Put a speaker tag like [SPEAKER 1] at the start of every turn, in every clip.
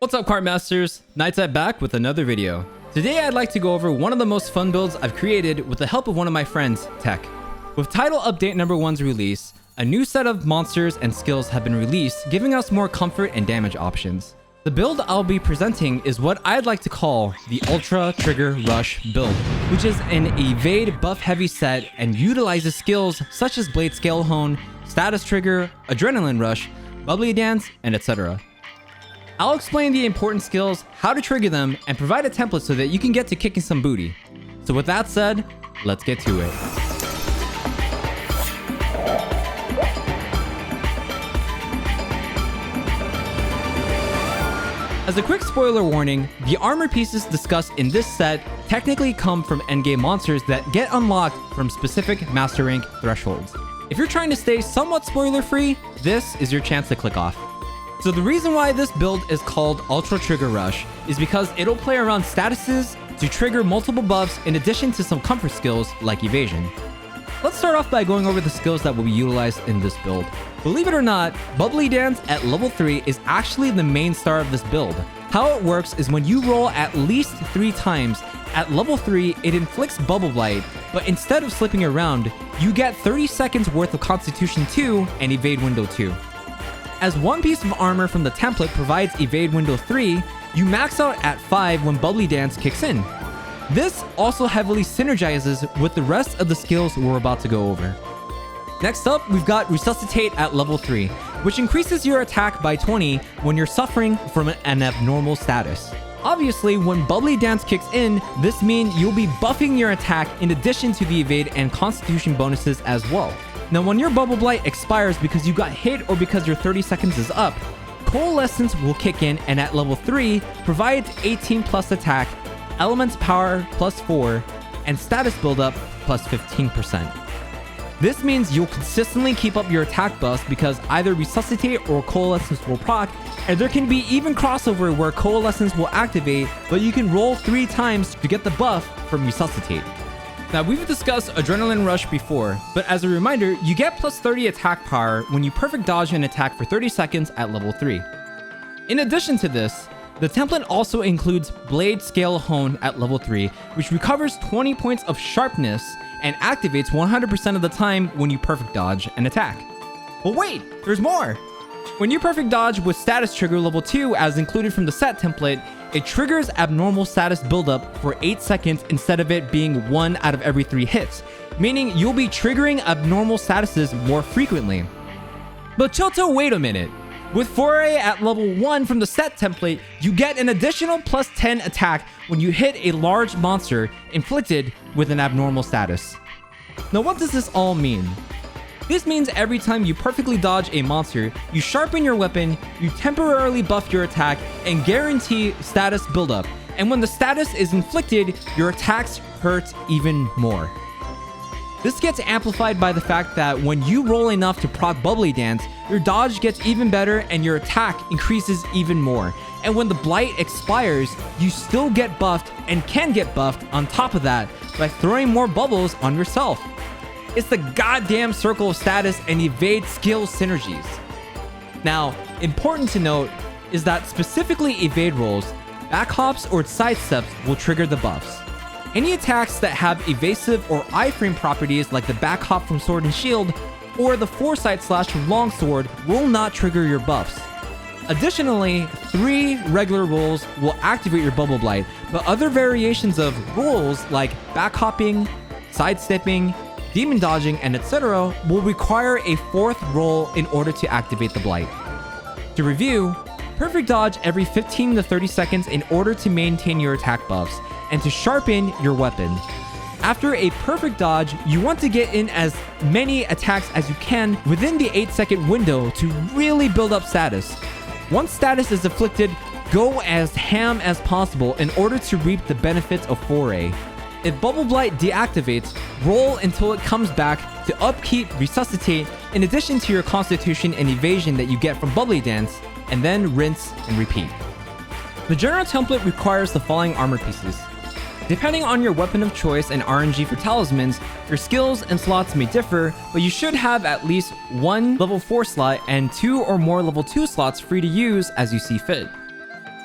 [SPEAKER 1] What's up, Cart Masters? Nightside back with another video. Today I'd like to go over one of the most fun builds I've created with the help of one of my friends, Tech. With title update number 1's release, a new set of monsters and skills have been released, giving us more comfort and damage options. The build I'll be presenting is what I'd like to call the Ultra Trigger Rush build, which is an evade buff heavy set and utilizes skills such as Blade Scale Hone, Status Trigger, Adrenaline Rush, Bubbly Dance, and etc. I'll explain the important skills, how to trigger them, and provide a template so that you can get to kicking some booty. So with that said, let's get to it. As a quick spoiler warning, the armor pieces discussed in this set technically come from endgame monsters that get unlocked from specific master rank thresholds. If you're trying to stay somewhat spoiler free, this is your chance to click off. So the reason why this build is called Ultra Trigger Rush is because it'll play around statuses to trigger multiple buffs in addition to some comfort skills like evasion. Let's start off by going over the skills that will be utilized in this build. Believe it or not, Bubbly Dance at level 3 is actually the main star of this build. How it works is when you roll at least 3 times, at level 3 it inflicts Bubble Blight, but instead of slipping around, you get 30 seconds worth of Constitution 2 and Evade Window 2. As one piece of armor from the template provides Evade Window 3, you max out at 5 when Bubbly Dance kicks in. This also heavily synergizes with the rest of the skills we're about to go over. Next up, we've got Resuscitate at level 3, which increases your attack by 20 when you're suffering from an abnormal status. Obviously, when Bubbly Dance kicks in, this means you'll be buffing your attack in addition to the Evade and Constitution bonuses as well. Now, when your Bubble Blight expires because you got hit or because your 30 seconds is up, Coalescence will kick in and at level 3 provides 18 plus attack, Elements Power plus 4, and Status Buildup plus 15%. This means you'll consistently keep up your attack buffs because either Resuscitate or Coalescence will proc, and there can be even crossover where Coalescence will activate, but you can roll 3 times to get the buff from Resuscitate. Now, we've discussed Adrenaline Rush before, but as a reminder, you get plus 30 attack power when you perfect dodge an attack for 30 seconds at level 3. In addition to this, the template also includes Blade Scale Hone at level 3, which recovers 20 points of sharpness and activates 100% of the time when you perfect dodge an attack. But wait, there's more! When you perfect dodge with Status Trigger level 2 as included from the set template, it triggers abnormal status buildup for 8 seconds instead of it being 1 out of every 3 hits, meaning you'll be triggering abnormal statuses more frequently. But Choto, wait a minute. With Foray at level 1 from the set template, you get an additional plus 10 attack when you hit a large monster inflicted with an abnormal status. Now, what does this all mean? This means every time you perfectly dodge a monster, you sharpen your weapon, you temporarily buff your attack, and guarantee status buildup. And when the status is inflicted, your attacks hurt even more. This gets amplified by the fact that when you roll enough to proc Bubbly Dance, your dodge gets even better and your attack increases even more. And when the Blight expires, you still get buffed and can get buffed on top of that by throwing more bubbles on yourself. It's the goddamn circle of status and evade skill synergies. Now, important to note is that specifically evade rolls, back hops or sidesteps will trigger the buffs. Any attacks that have evasive or iframe properties like the back hop from Sword and Shield or the foresight slash from Longsword will not trigger your buffs. Additionally, 3 regular rolls will activate your Bubble Blight, but other variations of rolls like back hopping, sidestepping, demon dodging, and etc. will require a 4th roll in order to activate the Blight. To review, perfect dodge every 15 to 30 seconds in order to maintain your attack buffs and to sharpen your weapon. After a perfect dodge, you want to get in as many attacks as you can within the 8-second window to really build up status. Once status is afflicted, go as ham as possible in order to reap the benefits of Foray. If Bubble Blight deactivates, roll until it comes back to upkeep, resuscitate, in addition to your Constitution and Evasion that you get from Bubbly Dance, and then rinse and repeat. The general template requires the following armor pieces. Depending on your weapon of choice and RNG for talismans, your skills and slots may differ, but you should have at least 1 level 4 slot and 2 or more level 2 slots free to use as you see fit.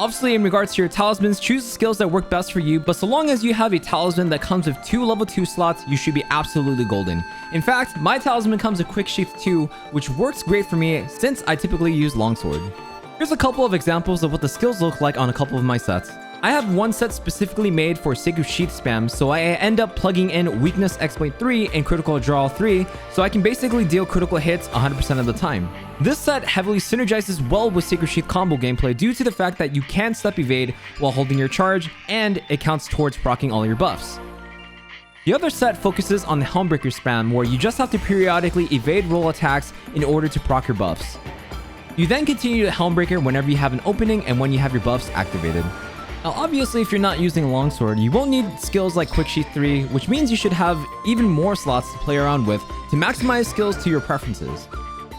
[SPEAKER 1] Obviously, in regards to your talismans, choose the skills that work best for you, but so long as you have a talisman that comes with 2 level 2 slots, you should be absolutely golden. In fact, my talisman comes with Quick Sheath 2, which works great for me since I typically use Longsword. Here's a couple of examples of what the skills look like on a couple of my sets. I have one set specifically made for Sacred Sheath spam, so I end up plugging in Weakness Exploit 3 and Critical Draw 3, so I can basically deal critical hits 100% of the time. This set heavily synergizes well with Sacred Sheath combo gameplay due to the fact that you can step evade while holding your charge, and it counts towards proccing all your buffs. The other set focuses on the Helmbreaker spam, where you just have to periodically evade roll attacks in order to proc your buffs. You then continue to Helmbreaker whenever you have an opening and when you have your buffs activated. Now, obviously, if you're not using a longsword, you won't need skills like Quick Sheath 3, which means you should have even more slots to play around with to maximize skills to your preferences.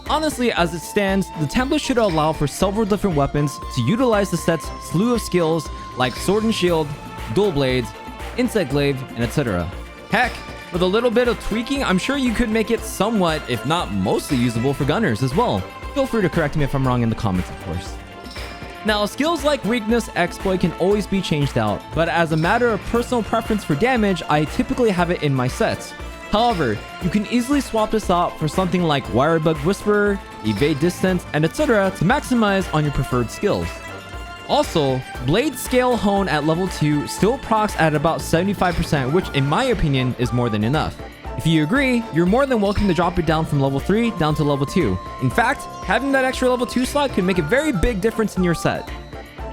[SPEAKER 1] Honestly, as it stands, the template should allow for several different weapons to utilize the set's slew of skills like Sword and Shield, Dual Blades, Insect Glaive, and etc. Heck, with a little bit of tweaking, I'm sure you could make it somewhat, if not mostly usable for gunners as well. Feel free to correct me if I'm wrong in the comments, of course. Now, skills like Weakness Exploit can always be changed out, but as a matter of personal preference for damage, I typically have it in my sets. However, you can easily swap this out for something like Wirebug Whisperer, Evade Distance, and etc. to maximize on your preferred skills. Also, Blade Scale Hone at level 2 still procs at about 75%, which in my opinion is more than enough. If you agree, you're more than welcome to drop it down from level 3 down to level 2. In fact, having that extra level 2 slot could make a very big difference in your set.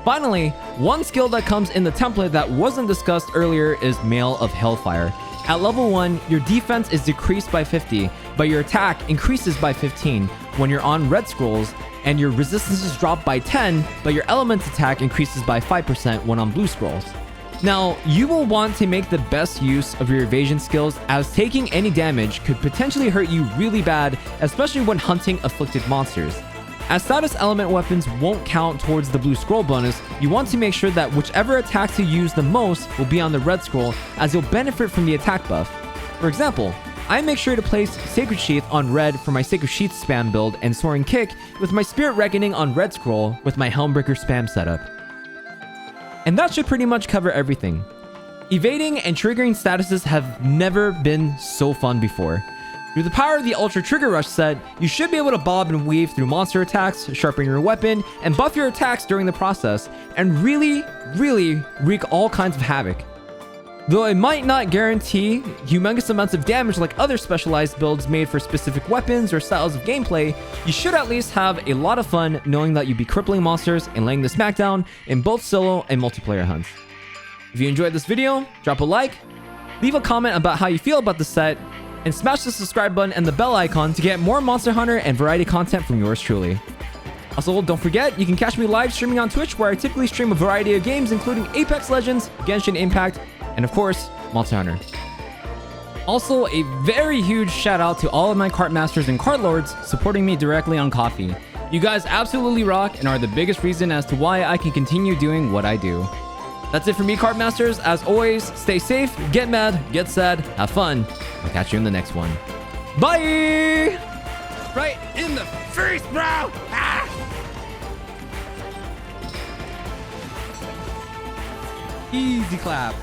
[SPEAKER 1] Finally, one skill that comes in the template that wasn't discussed earlier is Mail of Hellfire. At level 1, your defense is decreased by 50, but your attack increases by 15 when you're on red scrolls, and your resistance is dropped by 10, but your element's attack increases by 5% when on blue scrolls. Now, you will want to make the best use of your evasion skills, as taking any damage could potentially hurt you really bad, especially when hunting afflicted monsters. As status element weapons won't count towards the blue scroll bonus, you want to make sure that whichever attacks you use the most will be on the red scroll, as you'll benefit from the attack buff. For example, I make sure to place Sacred Sheath on red for my Sacred Sheath spam build and Soaring Kick with my Spirit Reckoning on red scroll with my Helmbreaker spam setup. And that should pretty much cover everything. Evading and triggering statuses have never been so fun before. Through the power of the Ultra Trigger Rush set, you should be able to bob and weave through monster attacks, sharpen your weapon, and buff your attacks during the process, and really wreak all kinds of havoc. Though it might not guarantee humongous amounts of damage like other specialized builds made for specific weapons or styles of gameplay, you should at least have a lot of fun knowing that you'll be crippling monsters and laying the smackdown in both solo and multiplayer hunts. If you enjoyed this video, drop a like, leave a comment about how you feel about the set, and smash the subscribe button and the bell icon to get more Monster Hunter and variety content from yours truly. Also, don't forget, you can catch me live streaming on Twitch, where I typically stream a variety of games including Apex Legends, Genshin Impact, and of course, Monster Hunter. Also, a very huge shout out to all of my cart masters and cart lords supporting me directly on Ko-fi. You guys absolutely rock and are the biggest reason as to why I can continue doing what I do. That's it for me, cart masters. As always, stay safe, get mad, get sad, have fun. I'll catch you in the next one. Bye! Right in the face, bro! Ah! Easy clap.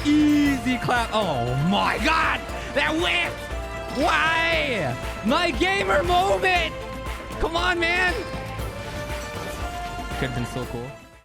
[SPEAKER 1] Easy clap. Oh my god! That whip! Why? My gamer moment! Come on, man! Could have been so cool.